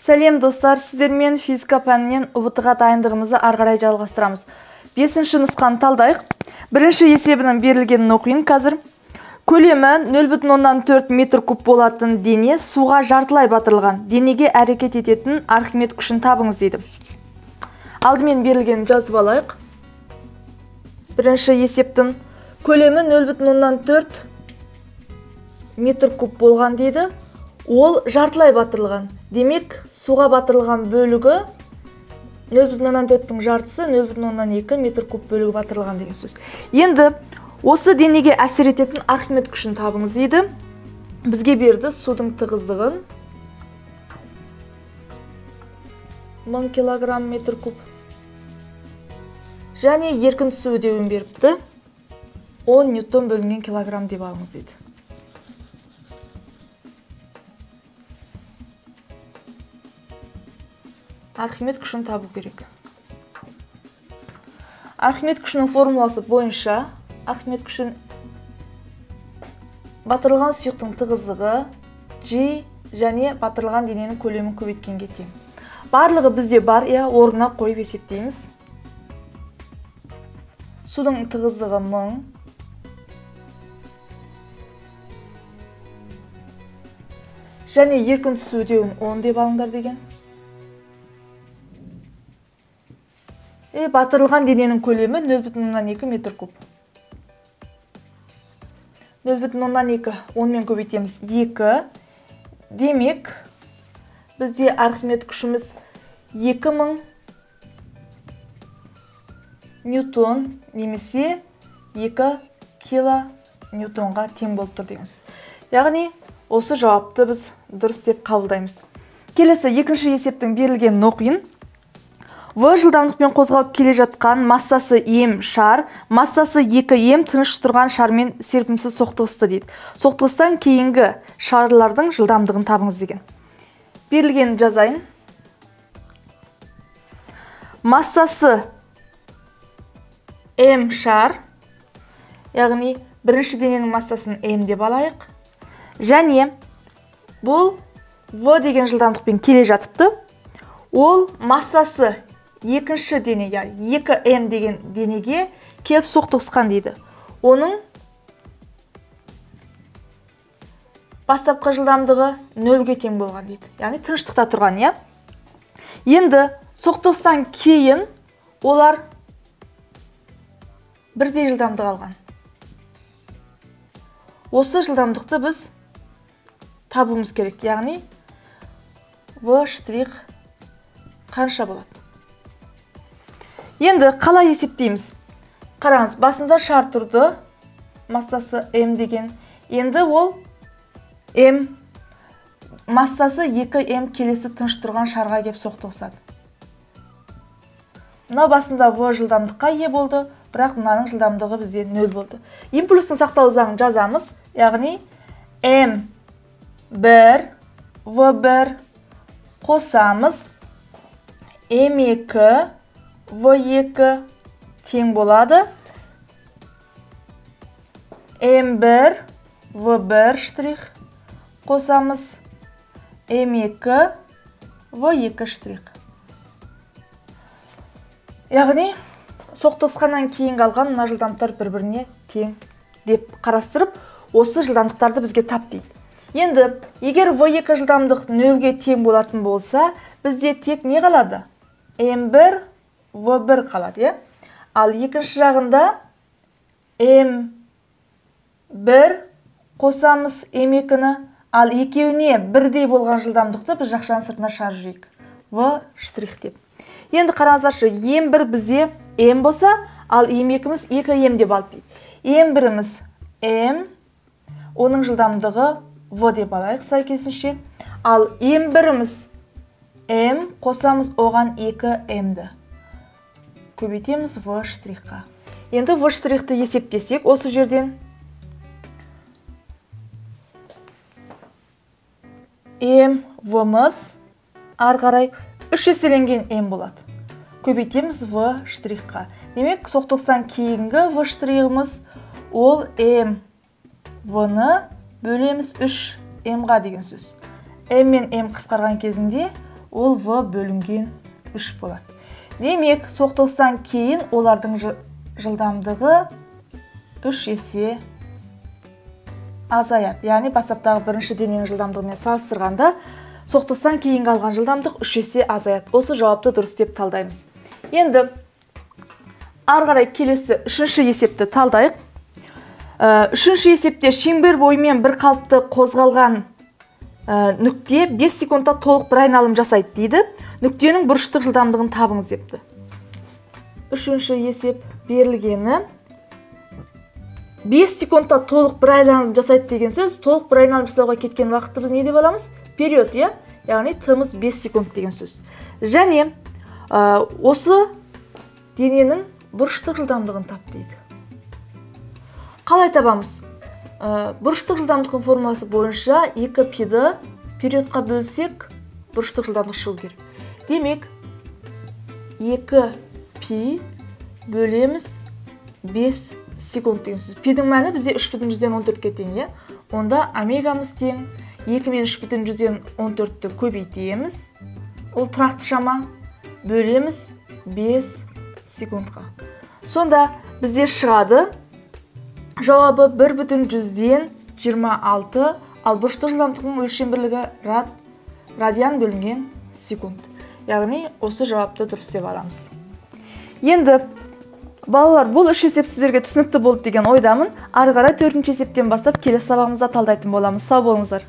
Сәлем достар, сіздермен физика пәнінен ұбытыға дайындығымызды ары қарай жалғастырамыз. 5-ші нұсқаны талдайық. Бірінші есебінің берілгенін оқиын қазір. Көлемі 0,4 метр куб болатын дене суға жартылай батырылған. Денеге әрекет ететін Архимед күшін табыңыз дейді. Алдымен берілгенін жазып алайық. Бірінші есептің көлемі 0,4 метр куб болған дейді. Ол жартылай батырылған. Демек, суға батырылған бөлігі 0,4-тің жартысы 0,2 метр куб бөлігі батырылған деген сөз. Енді осы денеге әсер ететін Архимед күшін табыңыз дейді. Бізге берді судың тығыздығын 1000 килограмм метр куб. Және еркін түсу үдеуін беріпті 10 ньютон бөлінген килограмм деп алыңыз дейді. Архимед күшін табу керек. Архимед күшінің формуласы бойынша Архимед күшін батырылған сұйықтың тығыздығы G және батырылған дененің көлемін көбейткенге тең. Барлығы бізде бар, орнына қойып есептейміз. Судың тығыздығы 1000. Және еркін түсу үдеуін 10 деп алыңдар деген. Батырылған дененің көлемі 0,2 метр куб. 0,2 10 мен көбейтеміз 2. Демек, бізде Архимед күшіміз 2000 ньютон немесе 2 килоньютонға тең болып тұр деген сөз. Яғни, осы жауапты біз дұрыс деп қабылдаймыз. Келесі екінші есептің берілгенін оқиын. В жылдамдықпен қозғалып келе жатқан массасы М шар, массасы 2 М тыныш тұрған шармен серпімсіз соқтығысты дейді. Соқтығыстан кейінгі шарлардың жылдамдығын табыңыз деген. Берілген жазайын. Массасы М шар, яғни бірінші дененің массасын М деп алайық. Және бұл В деген жылдамдықпен келе жатыпты. Ол массасы екінші дене, 2М деген денеге келіп соқтығысқан дейді. Оның бастапқы жылдамдығы 0-ге тең болған дейді. Яғни тыныштықта тұрған, Енді соқтығыстан кейін олар бірдей жылдамдық алған. Осы жылдамдықты біз табуымыз керек. Яғни В штрих қанша болады? Енді қалай есептейміз? Қараңыз, басында шар тұрды, массасы М деген. Енді ол М массасы 2М келесі тыныш тұрған шарға кеп соқтығысады. Мына басында В жылдамдыққа ие болды, бірақ мынаның жылдамдығы бізде 0 болды. Импульстың сақтау заңын жазамыз, яғни М1, В1 қосамыз, М2, В2 тең болады. М1, В1 штрих қосамыз, М2, В2 штрих. Яғни, соқтығысқаннан кейін қалған мына жылдамдықтар бір-біріне тең деп қарастырып, осы жылдамдықтарды бізге тап дейді. Енді, егер В2 жылдамдық 0-ге тең болатын болса, бізде тек не қалады? М1, В1 қалады, Ал екінші жағында М1 қосамыз М2-ні, ал екеуіне бірдей болған жылдамдықты біз жақшаның сыртына шығарып жейік. В штрих деп. Енді қараңыздаршы, М1 бізде М болса, ал М2-міз 2М деп алып дейді. М1-міз М, оның жылдамдығы В деп алайық сәйкесінше. Ал М1-міз М қосамыз оған 2М-ді. Көбейтеміз В штрихқа. Енді В штрихті есептесек, осы жерден М, В-мыз ары қарай 3 еселенген М болады. Көбейтеміз В штрихқа. Демек, соқтығыстан кейінгі В штрихіміз ол М, В-ны бөлеміз 3М-ға деген сөз. М мен М қысқарған кезінде ол v бөлінген 3 болады. Демек, соқтығыстан кейін олардың жылдамдығы 3 есе азаяды. Яғни бастапқыдағы бірінші дененің жылдамдығымен салыстырғанда соқтығыстан кейін қалған жылдамдық 3 есе азаяды. Осы жауапты дұрыс деп талдаймыз. Енді ары қарай келесі үшінші есепті талдайық. Үшінші есепте шеңбер бойымен бір қалыпты қозғалған нүкте 5 секундта толық бір айналым жасайды дейді. Нүктенің бұрыштық жылдамдығын табыңыз депті. Үшінші есеп берілгені 5 секундта толық бір айналым жасайды деген сөз. Толық бір айналым жасауға кеткен уақытты біз не деп аламыз? Период, иә? Яғни тымыз 5 секунд деген сөз. Және осы дененің бұрыштық жылдамдығын тап дейді. Қалай табамыз? Бұрыштық жылдамдықтың формуласы бойынша 2π-ді периодқа бөлсек, бұрыштық жылдамдық шығу керек. Демек, 2π бөлеміз 5 секунд деген сөз. Пидің мәні бізде 3,14-ке тең, иә? Онда омегамыз тең, 2 мен 3,14-ті көбейтеміз. Ол тұрақты шама бөлеміз 5 секундқа. Сонда бізде шығады жауабы 1,26, ал бұрыштық жылдамдықтың өлшем бірлігі радиан бөлінген секунд. Яғни осы жауапты дұрыс деп аламыз. Енді балалар, бұл үш есеп сіздерге түсінікті болды деген ойдамын. Ары қарай 4-ші есептен бастап келесі сабағымызда талдайтын боламыз. Сау болыңыздар.